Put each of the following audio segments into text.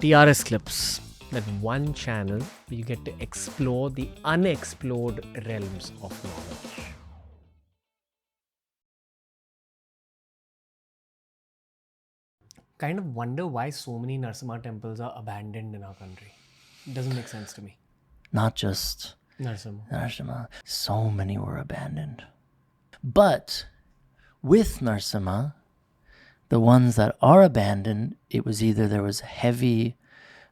TRS Clips, that one channel where you get to explore the unexplored realms of knowledge. Kind of wonder why so many Narasimha temples are abandoned in our country. It doesn't make sense to me. Not just Narasimha. So many were abandoned. But with Narasimha, the ones that are abandoned, it was either there was heavy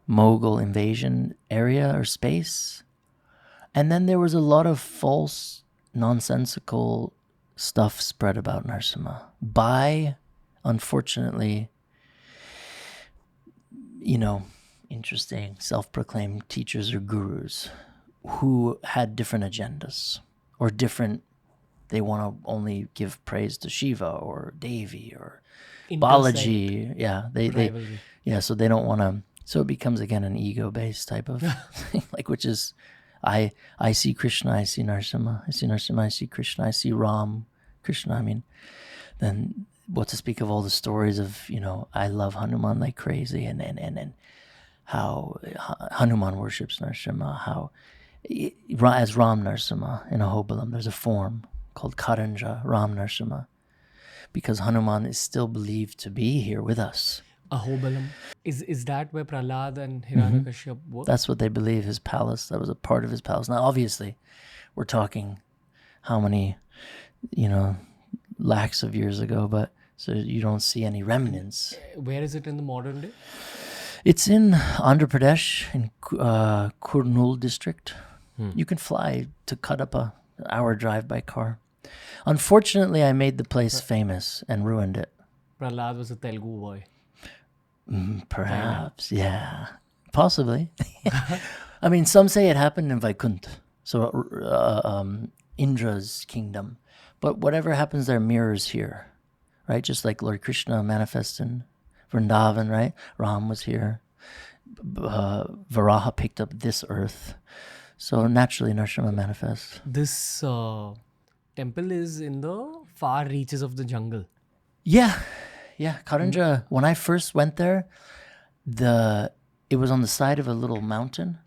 Mughal invasion area or space, and then there was a lot of false, nonsensical stuff spread about Narasimha by, unfortunately, interesting self-proclaimed teachers or gurus who had different agendas or they want to only give praise to Shiva or Devi or Balaji. Yeah, so they don't want to. So it becomes again an ego-based type of thing, which is, I see Krishna, I see Narasimha, I see Narasimha, I see Krishna, I see Ram, Krishna. Then what to speak of all the stories of, I love Hanuman like crazy, and how Hanuman worships Narasimha, how as Ram Narasimha in Ahobilam, there's a form called Karanja, Ram Narasimha, because Hanuman is still believed to be here with us. Ahobilam. Is that where Prahlad and Hiranyakashipu were? That's what they believe, his palace. That was a part of his palace. Now, obviously, we're talking how many, lakhs of years ago, but so you don't see any remnants. Where is it in the modern day? It's in Andhra Pradesh, in Kurnool district. You can fly to Kadapa, an hour drive by car. Unfortunately, I made the place famous and ruined it. Prahlad was a Telugu boy. Perhaps, yeah. Possibly. Some say it happened in Vaikuntha, so Indra's kingdom. But whatever happens there mirrors here, right? Just like Lord Krishna manifests in Vrindavan, right? Ram was here. Varaha picked up this earth. So naturally, Narasimha manifests. This temple is in the far reaches of the jungle. Yeah, Karanja. When I first went there, it was on the side of a little mountain.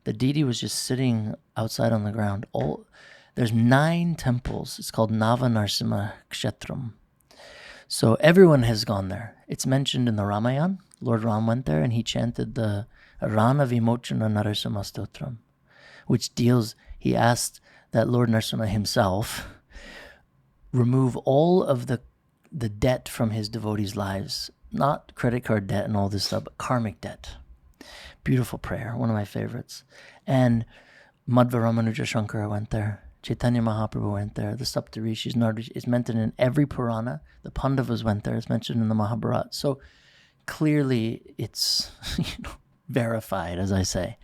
The deity was just sitting outside on the ground. There's 9 temples. It's called Nava Narasimha Kshetram. So everyone has gone there. It's mentioned in the Ramayana. Lord Ram went there and he chanted the Rana Vimochana Narasimha Stotram, which he asked that Lord Narasimha himself remove all of the debt from his devotees' lives. Not credit card debt and all this stuff, but karmic debt. Beautiful prayer, one of my favorites. And Madhva Ramanuja Shankara went there. Chaitanya Mahaprabhu went there. The Saptarishis, Nardish, is mentioned in every Purana. The Pandavas went there. It's mentioned in the Mahabharata. So clearly it's verified, as I say.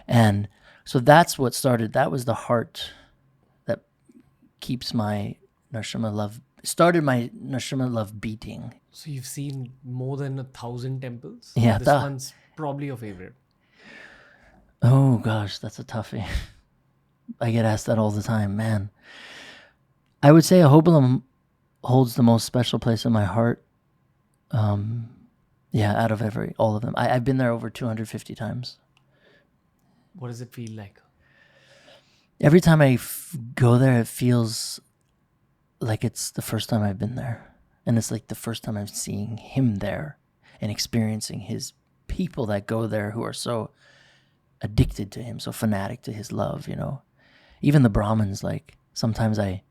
And so that's what started. That was the heart that keeps my Narasimha love. Started my Narasimha love beating. So you've seen more than 1,000 temples? Yeah. This one's probably your favorite. Oh gosh, that's a toughie. I get asked that all the time, man. I would say Ahobilam holds the most special place in my heart. Out of all of them. I've been there over 250 times. What does it feel like? Every time I go there, it feels like it's the first time I've been there. And it's like the first time I'm seeing him there and experiencing his people that go there who are so addicted to him, so fanatic to his love, Even the Brahmins, sometimes I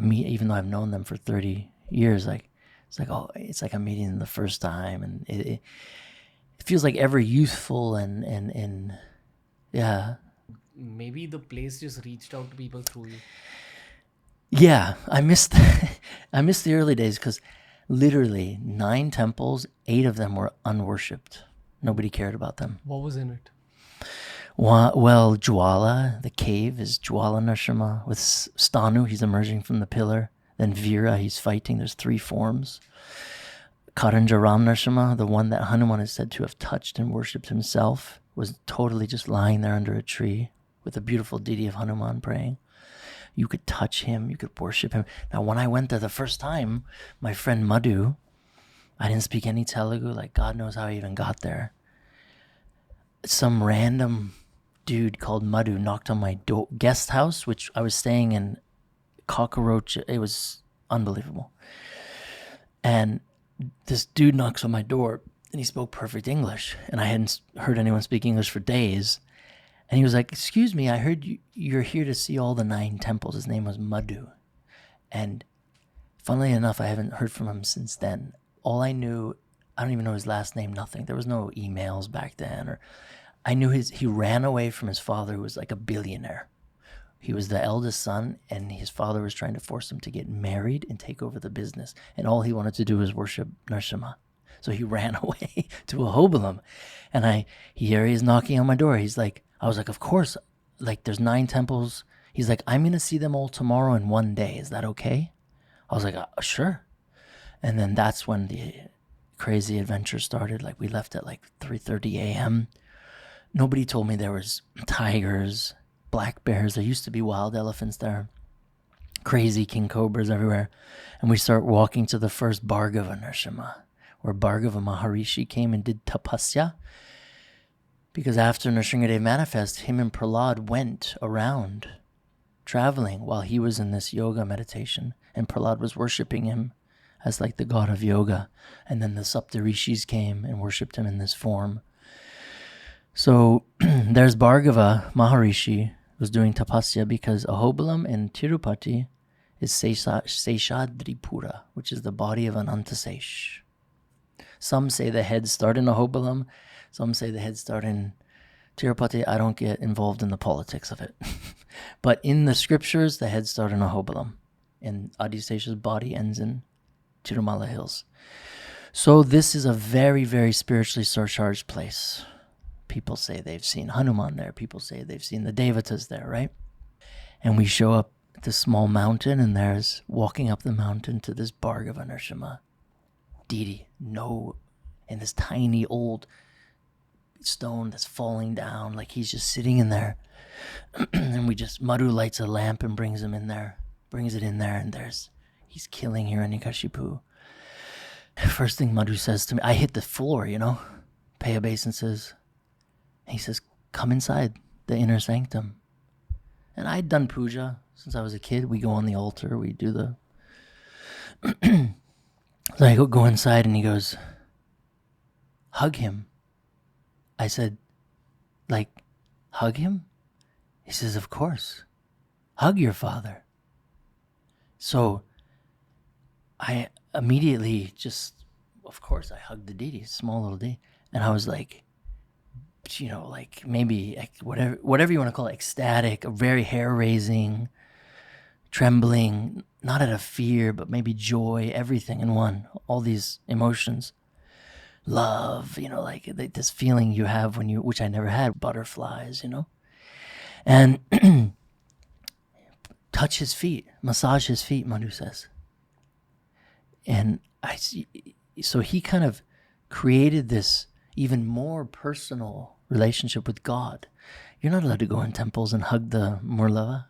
meet, even though I've known them for 30 years, it's like I'm meeting them the first time. And it feels like ever youthful and yeah. Maybe the place just reached out to people through you. Yeah, I missed the early days because literally 9 temples, 8 of them were unworshipped. Nobody cared about them. What was in it? Well, Jwala, the cave is Jwala Narasimha. With Stanu, he's emerging from the pillar. Then Veera, he's fighting. There's 3 forms. Karanja Ram Narasimha, the one that Hanuman is said to have touched and worshipped himself, was totally just lying there under a tree with a beautiful deity of Hanuman praying. You could touch him. You could worship him. Now, when I went there the first time, my friend Madhu, I didn't speak any Telugu. God knows how I even got there. some random dude called Madhu knocked on my guest house, which I was staying in. Cockroach, it was unbelievable. And this dude knocks on my door, and he spoke perfect English, and I hadn't heard anyone speak English for days. And he was like, "Excuse me, I heard you're here to see all the 9 temples." His name was Madhu. And funnily enough, I haven't heard from him since then. All I knew, I don't even know his last name, nothing. There was no emails back then. Or I knew he ran away from his father, who was like a billionaire. He was the eldest son, and his father was trying to force him to get married and take over the business. And all he wanted to do was worship Narasimha. So he ran away to Ahobilam. And here he is knocking on my door. He's like, I was like, of course, like there's 9 temples. He's like, I'm going to see them all tomorrow in one day. Is that okay? I was like, sure. And then that's when the crazy adventure started. Like we left at like 3:30 a.m. Nobody told me there was tigers, black bears. There used to be wild elephants there, crazy king cobras everywhere. And we start walking to the first Bhargava Narasimha, where Bhargava Maharishi came and did tapasya. Because after Nrsimhadev manifest, him and Prahlad went around traveling while he was in this yoga meditation. And Prahlad was worshipping him as like the god of yoga. And then the Saptarishis came and worshipped him in this form. So there's Bhargava Maharishi was doing tapasya because Ahobilam in Tirupati is Seshadripura, which is the body of Anantasesh. Some say the heads start in Ahobilam. Some say the heads start in Tirupati. I don't get involved in the politics of it. But in the scriptures, the heads start in Ahobilam. And Adisesha's body ends in Tirumala Hills. So this is a very, very spiritually surcharged place. People say they've seen Hanuman there. People say they've seen the devotees there, right? And we show up at this small mountain, and there's walking up the mountain to this Bhargava Narasimha deity. And this tiny old stone that's falling down, like he's just sitting in there. And Madhu lights a lamp and brings it in there, and he's killing Hiranyakashipu. First thing Madhu says to me, I hit the floor, pay obeisances. He says, come inside the inner sanctum. And I'd done puja since I was a kid. We go on the altar, we do the... So I go inside, and he goes, hug him. I said, like, hug him? He says, of course. Hug your father. So I immediately of course, I hugged the deity, small little deity. And I was like, like maybe whatever you want to call it, ecstatic, very hair-raising, trembling, not out of fear, but maybe joy, everything in one, all these emotions. Love, like this feeling you have which I never had, butterflies, And touch his feet, massage his feet, Madhu says. And so he kind of created this even more personal relationship with God. You're not allowed to go in temples and hug the Murlava,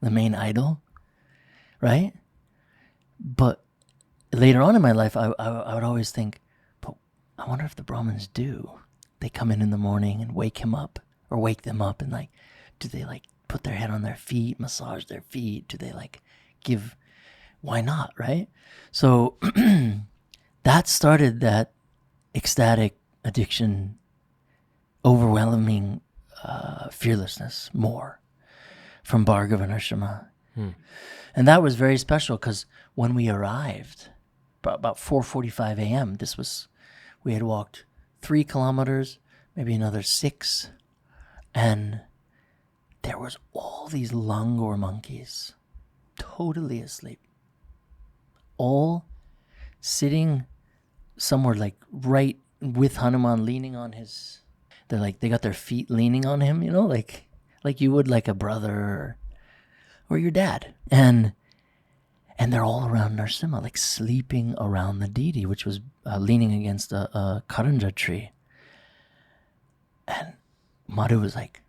the main idol, right? But later on in my life, I would always think, but I wonder if the Brahmins do. They come in the morning and wake them up, and do they put their head on their feet, massage their feet? Do they why not, right? So that started that ecstatic addiction, overwhelming fearlessness more from Bhargava Narasimha. And that was very special because when we arrived, about 4:45 a.m., we had walked 3 kilometers, maybe another 6, and there was all these langur monkeys, totally asleep, all sitting somewhere right with Hanuman, leaning on his. They got their feet leaning on him, like you would a brother or your dad, and they're all around Narasimha, sleeping around the deity, which was leaning against a karanja tree. And Madhu was like,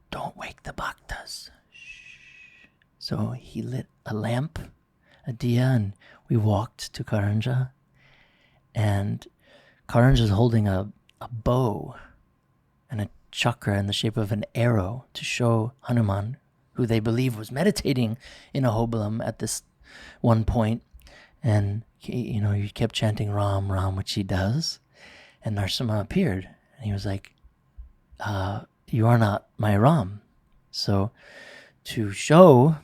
don't wake the bhaktas. Shh. So he lit a lamp, a diya, and we walked to Karanja. And Karanja's holding a bow and a chakra in the shape of an arrow to show Hanuman, who they believe was meditating in Ahobilam at this one point. And he kept chanting Ram, Ram, which he does. And Narasimha appeared, and he was like, you are not my Ram. So to show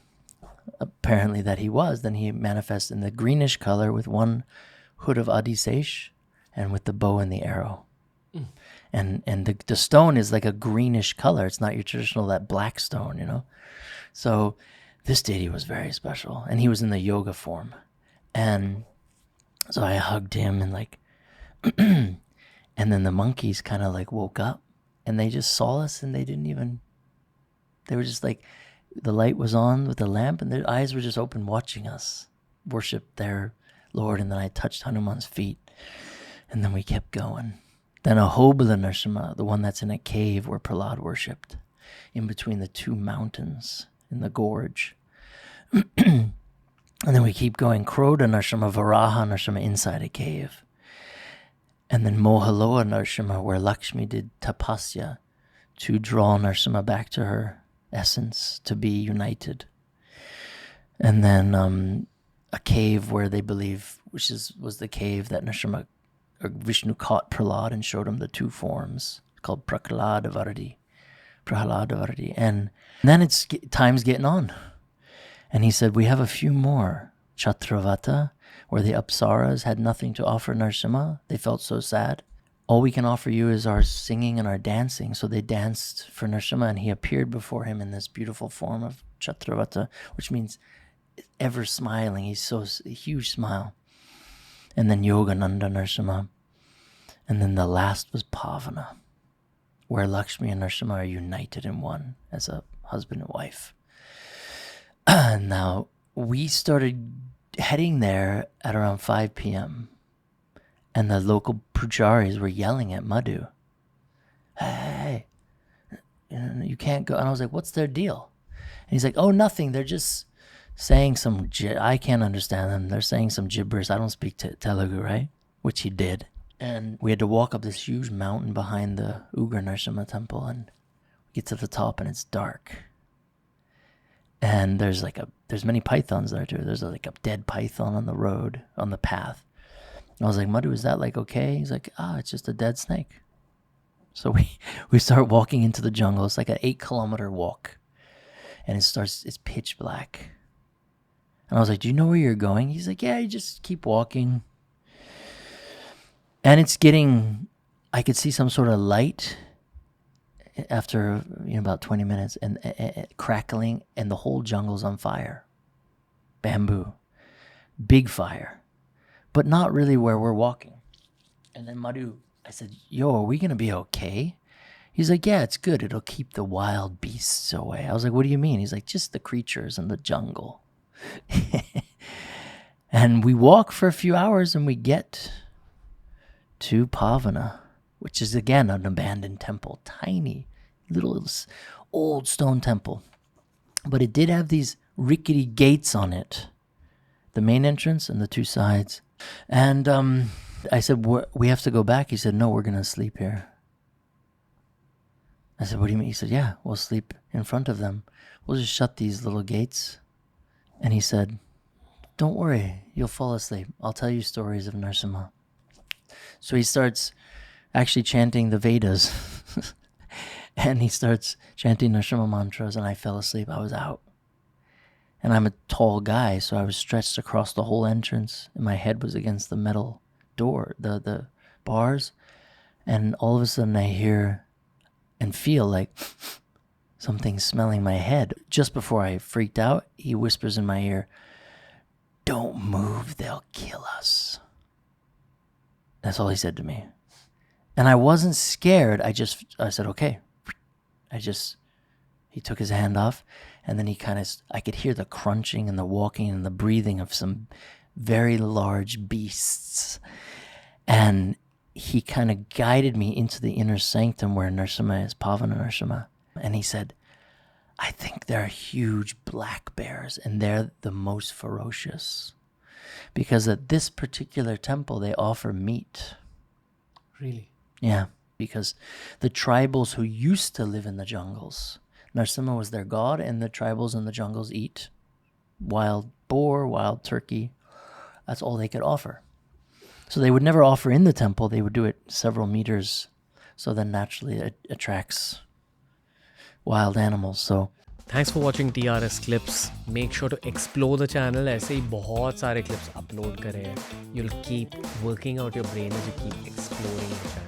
apparently that he was, then he manifests in the greenish color with one hood of Adisesh and with the bow and the arrow. And the stone is like a greenish color. It's not your traditional, that black stone, So this deity was very special. And he was in the yoga form. And so I hugged him and and then the monkeys kind of woke up and they just saw us and they were just the light was on with the lamp and their eyes were just open watching us worship their Lord. And then I touched Hanuman's feet and then we kept going. Then Ahobilam Narasimha, the one that's in a cave where Prahlad worshipped, in between the two mountains in the gorge. And then we keep going. Kroda Narasimha, Varaha Narasimha inside a cave. And then Mohaloa Narasimha, where Lakshmi did tapasya to draw Narasimha back to her essence, to be united. And then a cave where they believe, was the cave that Narasimha or Vishnu caught Prahlad and showed him the two forms, called Prahlad Maharaj. And then time's getting on. And he said, we have a few more. Chatravata, where the Apsaras had nothing to offer Narasimha. They felt so sad. All we can offer you is our singing and our dancing. So they danced for Narasimha, and he appeared before him in this beautiful form of Chatravata, which means ever smiling. He's so a huge smile. And then Yogananda Narasimha. And then the last was Pavana, where Lakshmi and Narasimha are united in one as a husband and wife. Now, we started heading there at around 5 p.m. And the local pujaris were yelling at Madhu, hey, you can't go. And I was like, what's their deal? And he's like, oh, nothing. They're just saying I can't understand them. They're saying some gibberish. I don't speak Telugu, right? Which he did. And we had to walk up this huge mountain behind the Ugra Narasimha temple, and we get to the top and it's dark. And there's many pythons there too. There's a dead python on the road, on the path. And I was like, Madhu, is that okay? He's like, it's just a dead snake. So we start walking into the jungle. It's like an 8-kilometer walk. And it's pitch black. And I was like, do you know where you're going? He's like, yeah, you just keep walking. And I could see some sort of light after about 20 minutes and crackling, and the whole jungle's on fire. Bamboo. Big fire. But not really where we're walking. And then Madhu, I said, yo, are we going to be okay? He's like, yeah, it's good. It'll keep the wild beasts away. I was like, what do you mean? He's like, just the creatures in the jungle. And we walk for a few hours and we get to Pavana, which is again an abandoned temple. Tiny, little old stone temple. But it did have these rickety gates on it. The main entrance and the two sides. And I said, we have to go back. He said, no, we're going to sleep here. I said, what do you mean? He said, yeah, we'll sleep in front of them. We'll just shut these little gates. And he said, don't worry, you'll fall asleep. I'll tell you stories of Narasimha. So he starts actually chanting the Vedas. And he starts chanting Narasimha Mantras, and I fell asleep. I was out. And I'm a tall guy, so I was stretched across the whole entrance, and my head was against the metal door, the bars. And all of a sudden I hear and feel like something smelling my head. Just before I freaked out, he whispers in my ear, don't move, they'll kill us. That's all he said to me. And I wasn't scared. I said, okay. He took his hand off, and then I could hear the crunching and the walking and the breathing of some very large beasts. And he kind of guided me into the inner sanctum where Narasimha is, Pavana Narasimha. And he said, I think they're huge black bears, and they're the most ferocious. Because at this particular temple, they offer meat. Really? Yeah. because the tribals who used to live in the jungles, Narasimha was their god, and the tribals in the jungles eat wild boar, wild turkey. That's all they could offer. So they would never offer in the temple. They would do it several meters. So then naturally it attracts wild animals. So Thanks for watching TRS clips. Make sure to explore the channel. ऐसे ही बहुत सारे clips upload करे हैं. You'll keep working out your brain as you keep exploring the channel.